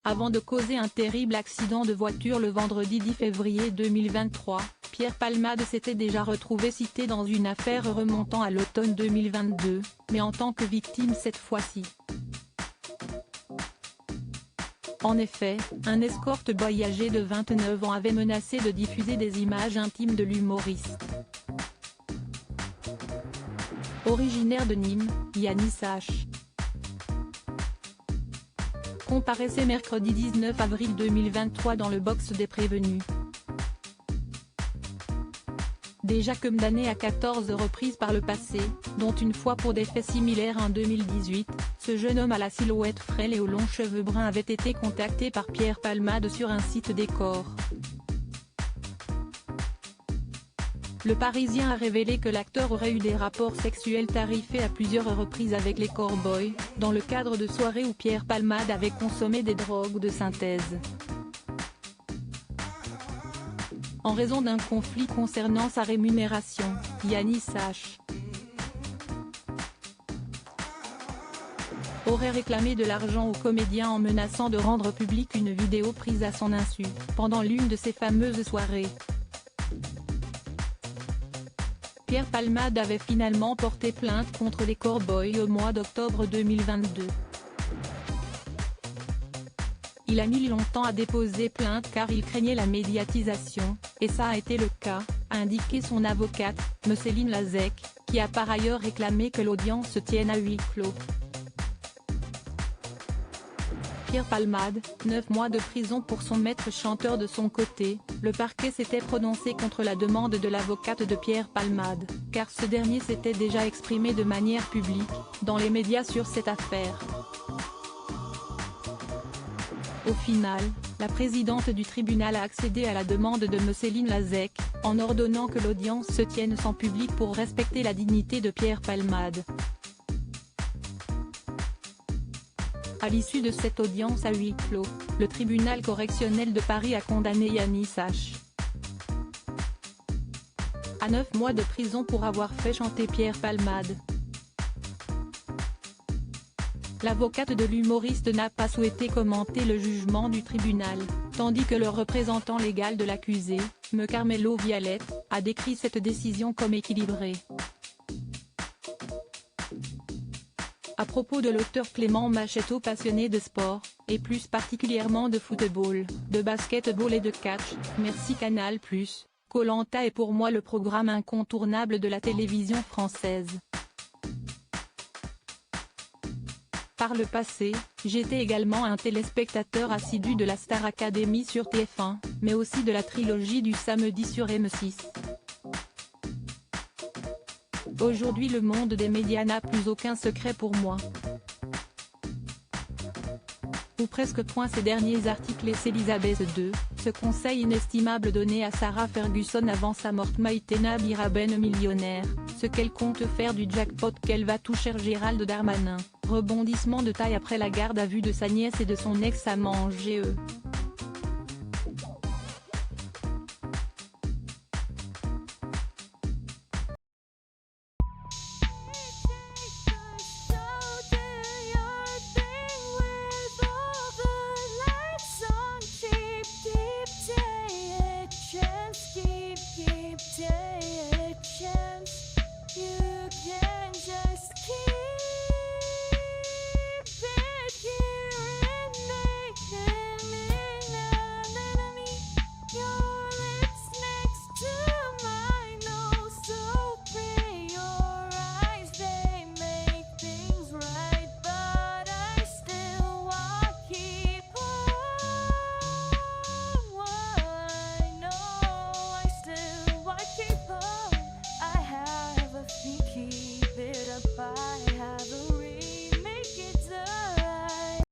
Avant de causer un terrible accident de voiture le vendredi 10 février 2023, Pierre Palmade s'était déjà retrouvé cité dans une affaire remontant à l'automne 2022, mais en tant que victime cette fois-ci. En effet, un escort boy âgé de 29 ans avait menacé de diffuser des images intimes de l'humoriste. Originaire de Nîmes, Yanis H. comparaissait mercredi 19 avril 2023 dans le box des prévenus. Déjà condamné à 14 reprises par le passé, dont une fois pour des faits similaires en 2018, ce jeune homme à la silhouette frêle et aux longs cheveux bruns avait été contacté par Pierre Palmade sur un site décor. Le Parisien a révélé que l'acteur aurait eu des rapports sexuels tarifés à plusieurs reprises avec les Cowboys, dans le cadre de soirées où Pierre Palmade avait consommé des drogues de synthèse. En raison d'un conflit concernant sa rémunération, Yanis H. aurait réclamé de l'argent au comédien en menaçant de rendre publique une vidéo prise à son insu, pendant l'une de ses fameuses soirées. Pierre Palmade avait finalement porté plainte contre les Cowboys au mois d'octobre 2022. Il a mis longtemps à déposer plainte car il craignait la médiatisation, et ça a été le cas, a indiqué son avocate, Mecéline Lazec, qui a par ailleurs réclamé que l'audience se tienne à huis clos. Pierre Palmade, 9 mois de prison pour son maître chanteur. De son côté, le parquet s'était prononcé contre la demande de l'avocate de Pierre Palmade, car ce dernier s'était déjà exprimé de manière publique, dans les médias sur cette affaire. Au final, la présidente du tribunal a accédé à la demande de Mecéline Lazec, en ordonnant que l'audience se tienne sans public pour respecter la dignité de Pierre Palmade. À l'issue de cette audience à huis clos, le tribunal correctionnel de Paris a condamné Yanis H. à 9 mois de prison pour avoir fait chanter Pierre Palmade. L'avocate de l'humoriste n'a pas souhaité commenter le jugement du tribunal, tandis que le représentant légal de l'accusé, Me Carmelo Vialette, a décrit cette décision comme équilibrée. À propos de l'auteur Clément Machetto, passionné de sport, et plus particulièrement de football, de basketball et de catch, merci Canal+, Koh-Lanta est pour moi le programme incontournable de la télévision française. Par le passé, j'étais également un téléspectateur assidu de la Star Academy sur TF1, mais aussi de la trilogie du samedi sur M6. Aujourd'hui le monde des médias n'a plus aucun secret pour moi. Ou presque. Ces derniers articles et Elisabeth II, ce conseil inestimable donné à Sarah Ferguson avant sa mort. Maïtena Biraben millionnaire, ce qu'elle compte faire du jackpot qu'elle va toucher. Gérald Darmanin, rebondissement de taille après la garde à vue de sa nièce et de son ex-amant GE.